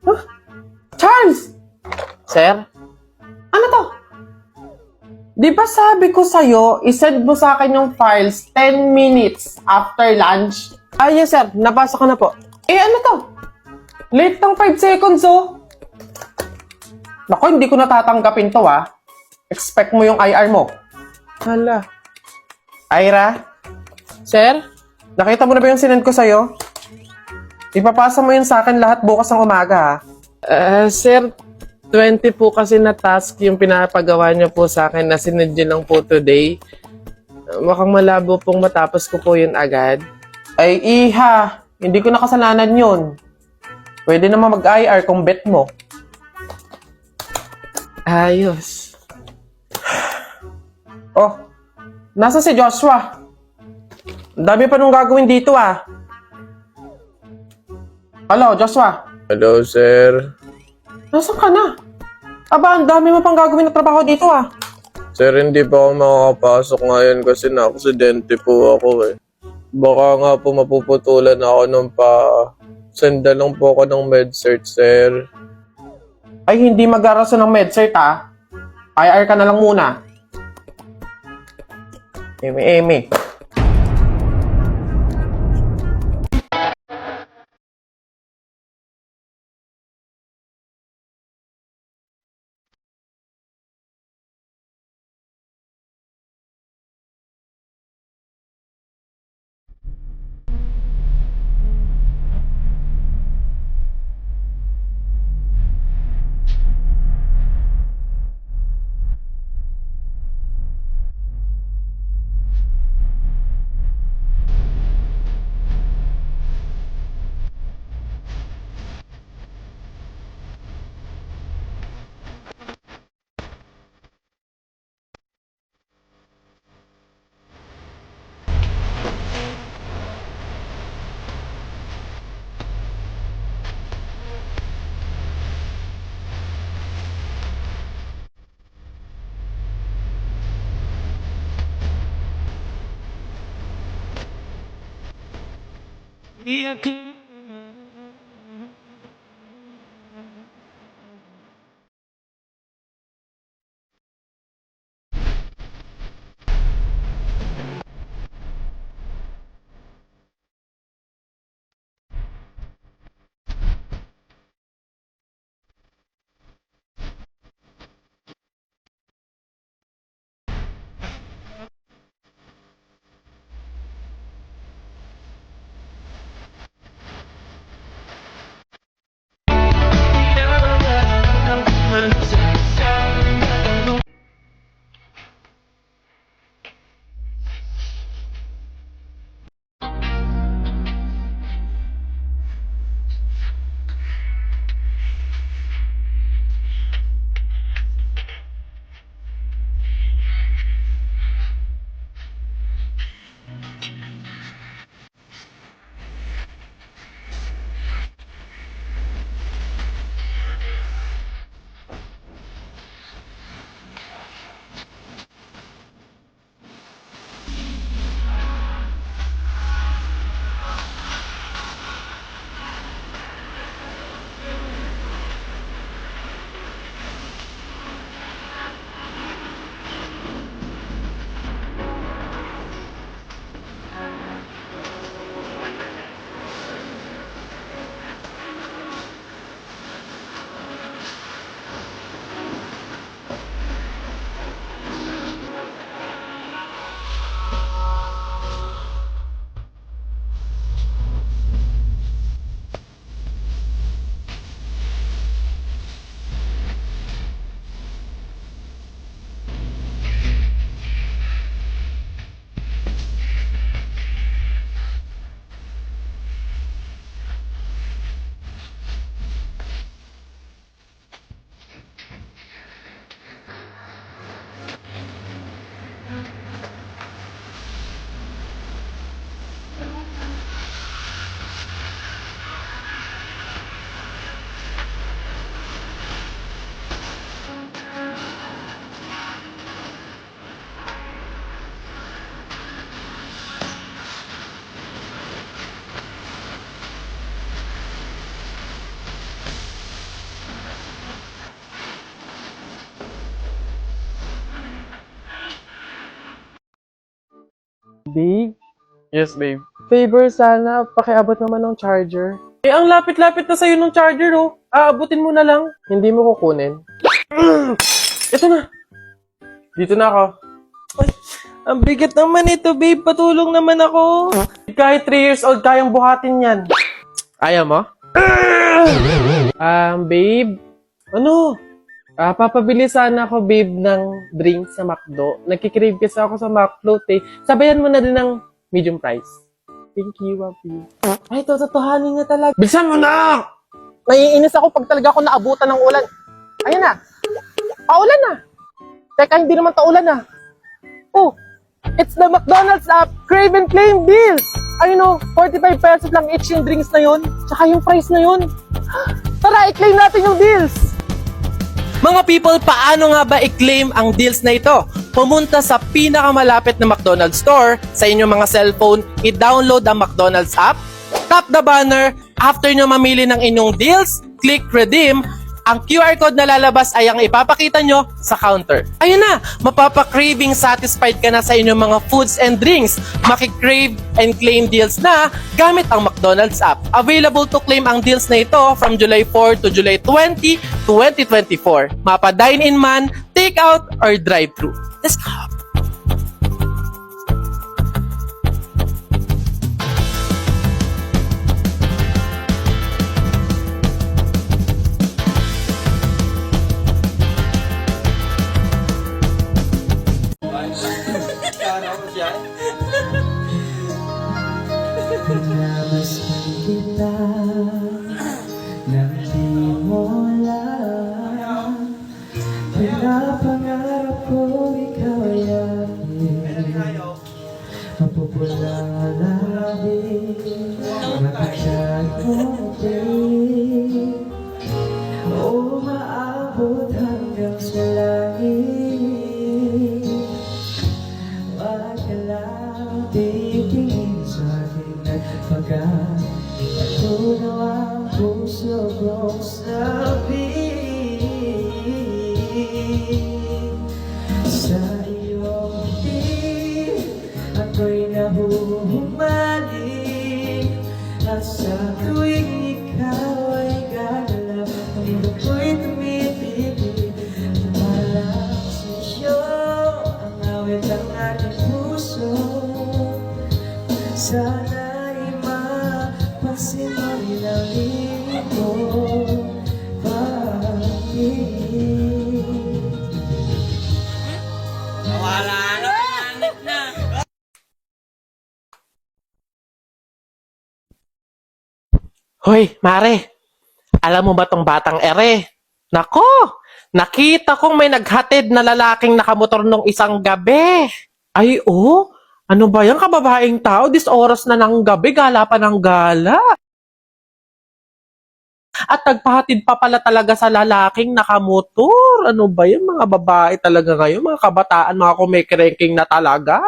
Huh? Charles! Sir? Ano to? Di ba sabi ko sa'yo, isend mo sa akin yung files 10 minutes after lunch? Yes sir, nabasa ko na po. Ano to? Late ng 5 seconds oh. Naku, hindi ko natatanggapin to Expect mo yung IR mo. Hala. Ira, Sir? nakita mo na ba yung sinend ko sa'yo? Ipapasa mo yun sa akin lahat bukas ng umaga Sir, 20 po kasi na task yung pinapagawa niyo po sa akin na sinend niyo lang po today. Mukhang malabo pong matapos ko po yun agad. Ay, iha. Hindi ko nakasalanan yun. Pwede naman mag-IR kung bet mo. Ayos. Oh, nasa si Joshua? Ang dami pa nung gagawin dito Hello, Joshua? Hello, sir. Nasaan ka na? Aba, ang dami mo pang gagawin na trabaho dito Sir, hindi pa ako makakapasok ngayon kasi na-aksidente po ako eh. Baka nga po mapuputulan ako nung senda lang po ako ng med-cert, sir. Ay, hindi mag-araso ng med-cert IR ka na lang muna. Eme. Babe, Yes, babe. favor sana, pakiabot naman ng charger. Eh, ang lapit-lapit na sa'yo ng charger, oh. Aabutin mo na lang. Hindi mo kukunin. Ito na. Dito na ako. Ang bigat naman ito, babe. Patulong naman ako. Kahit 3 years old, kayang buhatin yan. Ayaw mo? Babe, Ano? papabili sana ako, babe, ng drinks sa McDo. Nagkikrave kasi ako sa McFloat, eh. Sabayan mo na din ng medium price. Thank you, Wapi. Ay, totohanin na talaga. Bilisan mo na! Naiinis ako pag talaga ako naabutan ng ulan. Ayun na. Paulan na. Teka, hindi naman taulan na. Oh, it's the McDonald's app, Crave and Claim deals. Ayun o, 45 pesos lang each yung drinks na yun. Tsaka yung price na yun. Tara, i-claim natin yung deals. Mga people, paano nga ba i-claim ang deals na ito? Pumunta sa pinakamalapit na McDonald's store sa inyong mga cellphone, i-download ang McDonald's app, tap the banner, after nyo mamili ng inyong deals, click redeem, ang QR code na lalabas ay ang ipapakita nyo sa counter. Ayun na, mapapakraving satisfied ka na sa inyong mga foods and drinks. Makikrave and claim deals na gamit ang McDonald's app. Available to claim ang deals na ito from July 4 to July 20, 2024. Mapa dine-in man, take-out, or drive-thru. Let's go! Pinamasin kita nang di mo alam. Pinapangarap ko ikaw ay akin. Mapupulang alabi, mapagkat mo din. O maabot hanggang sa langit. Wag ka lang titingin sa akin at pagkatunaw ang puso kong sabi. Sa iyong ngiti ako'y nahuhumaling, at sa tuwing ikaw ay gagalaw, ang mundo ko'y tumitibig. Tumalang sa iyo ang awit ng aking puso. Sana'y mapasin mo rin ang limit mo. Hoy, Mare, alam mo ba tong batang ere? Nako, nakita kong may naghatid na lalaking nakamotor nung isang gabi. Ay, oh, ano ba yan, kababaeng tao? This oras na ng gabi, gala pa ng gala. At nagpahatid pa pala talaga sa lalaking nakamotor. Ano ba yan, mga babae talaga ngayon, mga kabataan, mga kumikirenking na talaga.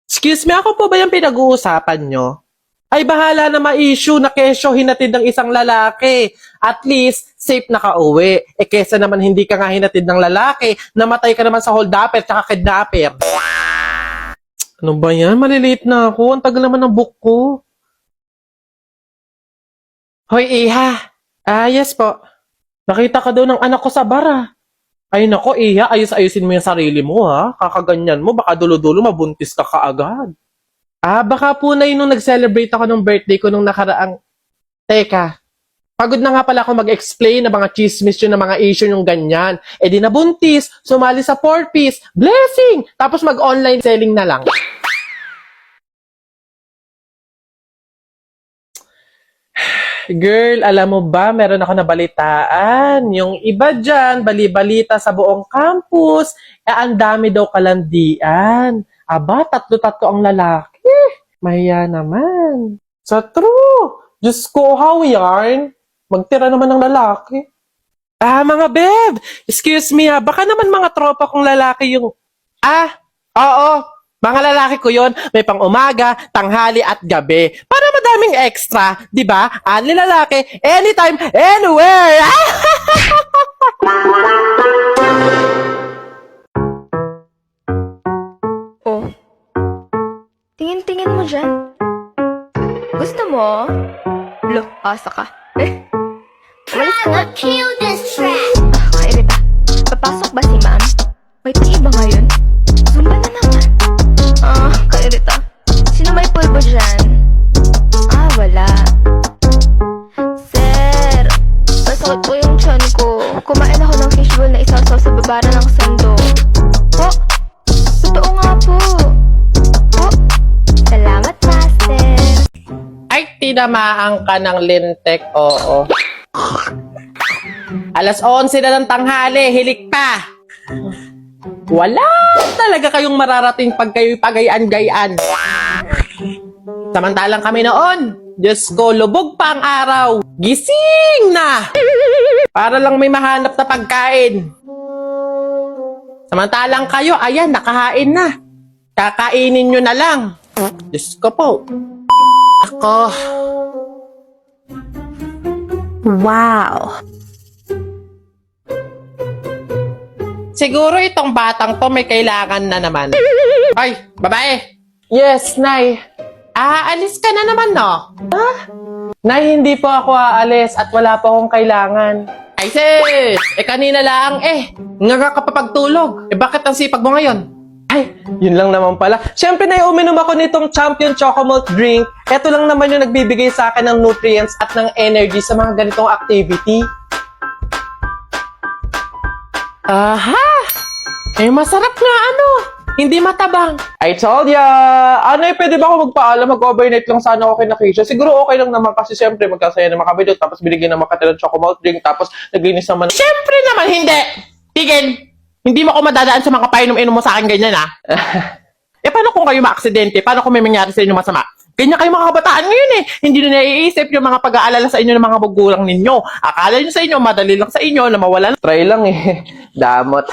Excuse me, ako po ba yung pinag-uusapan nyo? Ay, bahala na ma-issue na kesyo hinatid ng isang lalaki. At least, safe na ka-uwi. Eh, kesa naman hindi ka nga hinatid ng lalaki, namatay ka naman sa hold-upper tsaka kidnapper. Ano ba yan? Malilate na ako. Ang tagal naman ng book ko. Hoy, Iha. Yes po. Nakita ka daw ng anak ko sa bar, Ay nako, Iha, ayos-ayusin mo yung sarili mo, ha? Kakaganyan mo, baka dulo-dulo mabuntis ka kaagad. Baka po na yun nung nag-celebrate ako ng birthday ko nung nakaraang... Teka, pagod na nga pala ako mag-explain na mga chismis yun na mga issue yung ganyan. Eh di nabuntis, sumali sa 4-piece, blessing! Tapos mag-online selling na lang. Girl, alam mo ba, meron ako nabalitaan. Yung iba dyan, bali-balita sa buong campus, ang dami daw kalandian. Aba, tatlo-tatlo ang lalaki. Mahiya naman. Sa true. Diyos ko, how yarn? Magtira naman ng lalaki. Mga beb, excuse me baka naman mga tropa kong lalaki yung... Oo, mga lalaki ko yon, may pang umaga, tanghali at gabi. Para madaming extra, di ba? Ani lalaki, anytime, anywhere. mo dyan? Gusto mo? Lo, asa ka. Walis ka na. Kill this track. Kairita. Papasok ba si ma'am? May paiba ngayon? Zumba na naman. Kairita. Sino may pulbo dyan? Wala. Sir, masakit po yung tiyan ko. Kumain ako ng fishbowl na isasaw sa babara ng sando. Po? Totoo nga po. Po? Salamat, master. Ay, tinamaan ka ng lintek, oo. Alas 11 na ng tanghali, hilik pa. Wala talaga kayong mararating pag kayo'y pagayan-gayan. Samantalang kami noon, Diyos ko, lubog pa ang araw. Gising na! Para lang may mahanap na pagkain. Samantalang kayo, ayan, nakahain na. Kakainin nyo na lang. Diyos ko po. Ako. Wow. Siguro itong batang to may kailangan na naman. Ay, babae. Yes, Nay. Aalis ka na naman, no? Ha? Nay, hindi po ako aalis at wala po akong kailangan. Ay, sis! Kanina lang, nga ka pa pagtulog. Bakit ang sipag mo ngayon? Ay, yun lang naman pala. Siyempre, Nay, uminom ako nitong Champion Chocomalt drink. Ito lang naman yung nagbibigay sa akin ng nutrients at ng energy sa mga ganitong activity. Aha! Masarap nga hindi matabang. I told ya! Anay, pwede ba ako magpaalam? Mag-overnight lang sana ako kay Nakisha. Siguro okay lang naman kasi siyempre magkasaya naman kami doon. Tapos binigyan naman kita ng Chocomalt drink. Tapos naglinis naman. Siyempre naman, hindi! Tigil! Hindi mo ako madadaan sa mga painom-inom mo sa akin ganyan, ha? Paano kung kayo ma-aksidente? Paano kung may mangyari sa inyo masama? Ganyan kayo mga kabataan ngayon Hindi nyo naiisip yung mga pag-aalala sa inyo ng mga magulang ninyo. Akala nyo sa inyo, madali lang sa inyo na mawala. Try lang Damot.